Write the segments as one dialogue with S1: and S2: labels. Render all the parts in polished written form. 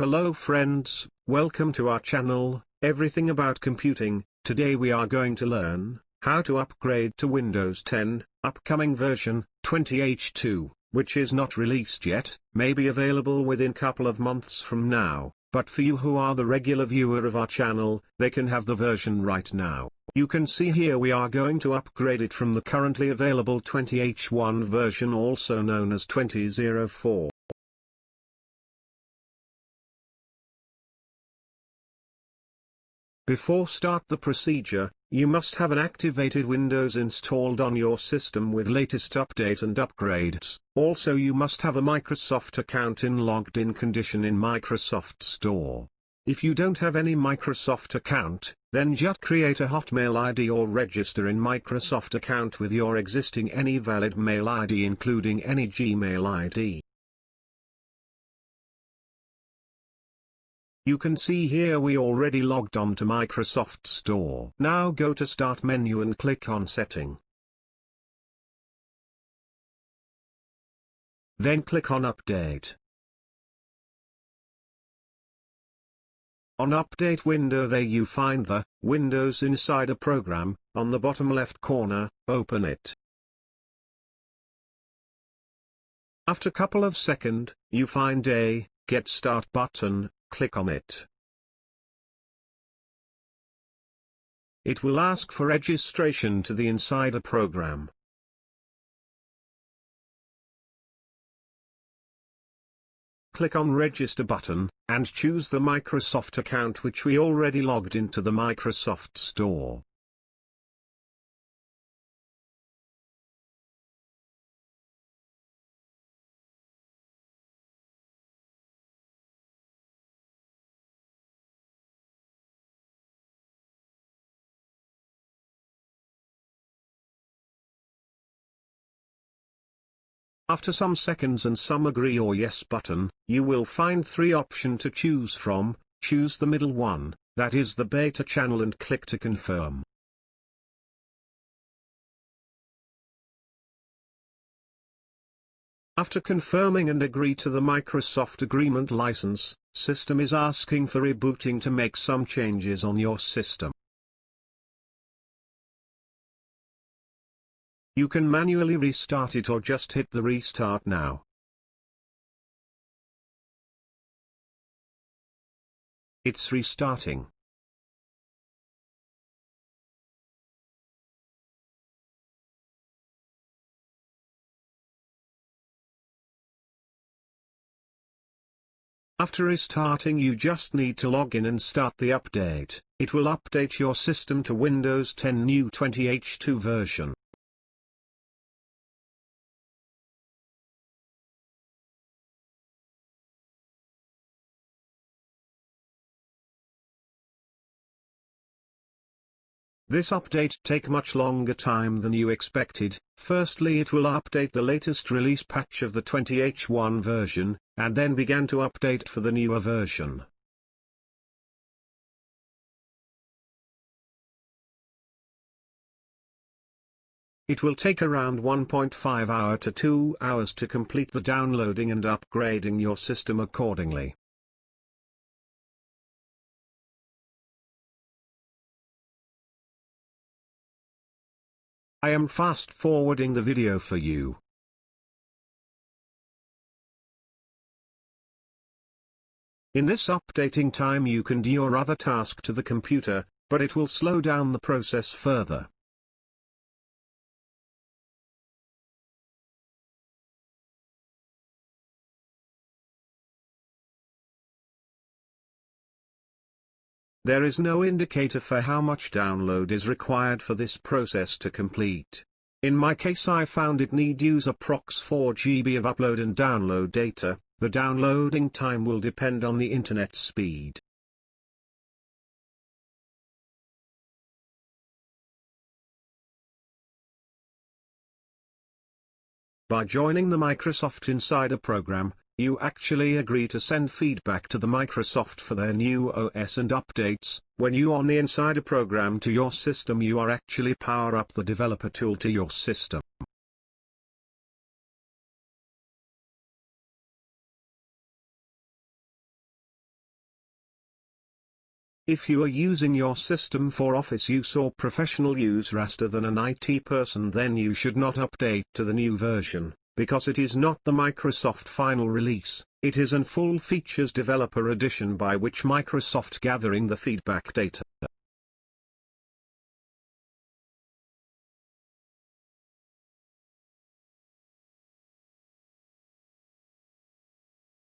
S1: Hello friends, welcome to our channel, Everything About Computing. Today we are going to learn how to upgrade to Windows 10, upcoming version 20H2, which is not released yet, may be available within couple of months from now, but for you who are the regular viewer of our channel, they can have the version right now. You can see here we are going to upgrade it from the currently available 20H1 version, also known as 2004. Before start the procedure, you must have an activated Windows installed on your system with latest update and upgrades. Also you must have a Microsoft account in logged in condition in Microsoft Store. If you don't have any Microsoft account, then just create a Hotmail ID or register in Microsoft account with your existing any valid mail ID including any Gmail ID. You can see here we already logged on to Microsoft Store. Now go to Start menu and click on Setting. Then click on Update. On Update window there you find the Windows Insider program. On the bottom left corner, open it. After couple of seconds, you find a Get Start button. Click on it. It will ask for registration to the Insider program. Click on Register button, and choose the Microsoft account which we already logged into the Microsoft Store. After some seconds and some agree or yes button, you will find three options to choose from. Choose the middle one, that is the beta channel, and click to confirm. After confirming and agree to the Microsoft Agreement license, system is asking for rebooting to make some changes on your system. You can manually restart it or just hit the restart now. It's restarting. After restarting you just need to log in and start the update. It will update your system to Windows 10 new 20H2 version. This update take much longer time than you expected. Firstly it will update the latest release patch of the 20H1 version, and then began to update for the newer version. It will take around 1.5 hours to 2 hours to complete the downloading and upgrading your system accordingly. I am fast forwarding the video for you. In this updating time you can do your other task to the computer, but it will slow down the process further. There is no indicator for how much download is required for this process to complete. In my case I found it need use approx 4 GB of upload and download data. The downloading time will depend on the internet speed. By joining the Microsoft Insider program, you actually agree to send feedback to the Microsoft for their new OS and updates. When you on the Insider program to your system you are actually power up the developer tool to your system. If you are using your system for office use or professional use rather than an IT person, then you should not update to the new version, because it is not the Microsoft final release, it is an full features developer edition by which Microsoft gathering the feedback data.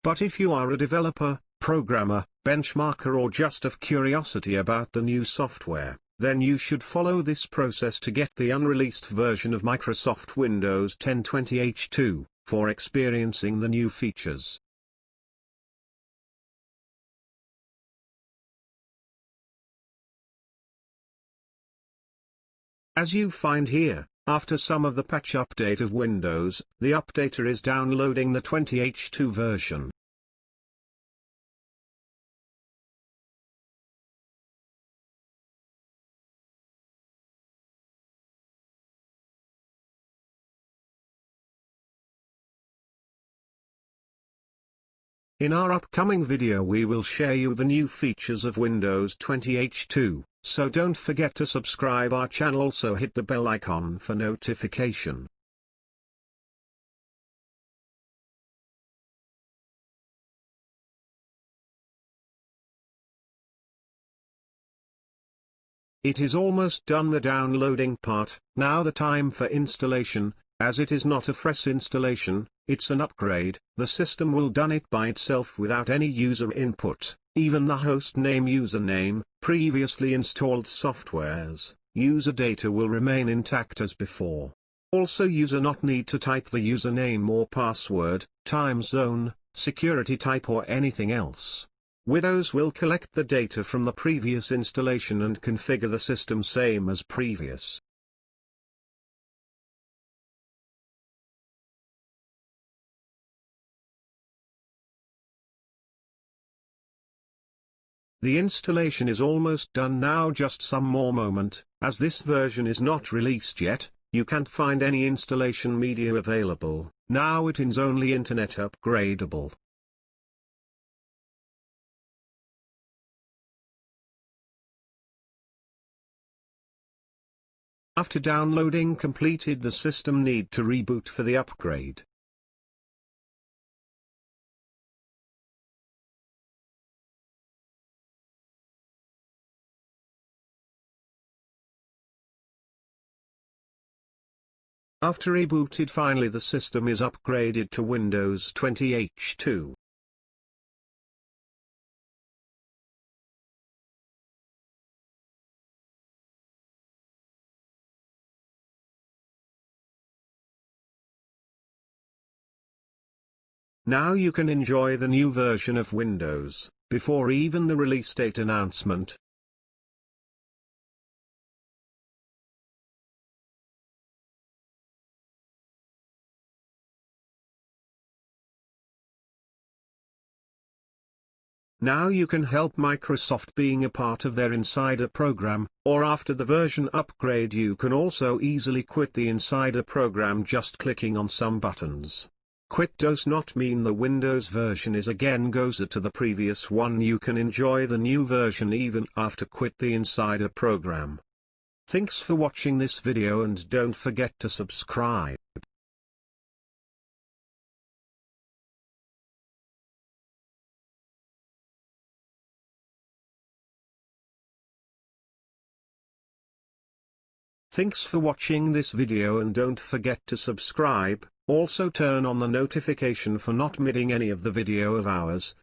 S1: But if you are a developer, programmer, benchmarker or just of curiosity about the new software, then you should follow this process to get the unreleased version of Microsoft Windows 10 20H2, for experiencing the new features. As you find here, after some of the patch update of Windows, the updater is downloading the 20H2 version. In our upcoming video we will share you the new features of Windows 20H2, so don't forget to subscribe our channel, also hit the bell icon for notification. It is almost done the downloading part, now the time for installation. As it is not a fresh installation, it's an upgrade, the system will done it by itself without any user input, even the host name username, previously installed softwares, user data will remain intact as before. Also user not need to type the username or password, time zone, security type or anything else. Windows will collect the data from the previous installation and configure the system same as previous. The installation is almost done now, just some more moment, as this version is not released yet, you can't find any installation media available, now it is only internet upgradable. After downloading completed, the system need to reboot for the upgrade. After rebooted, finally the system is upgraded to Windows 20H2. Now you can enjoy the new version of Windows, before even the release date announcement. Now you can help Microsoft being a part of their insider program, or after the version upgrade you can also easily quit the insider program just clicking on some buttons. Quit does not mean the Windows version is again goes to the previous one. You can enjoy the new version even after quit the insider program. Thanks for watching this video and don't forget to subscribe. Thanks for watching this video and don't forget to subscribe, also turn on the notification for not missing any of the video of ours.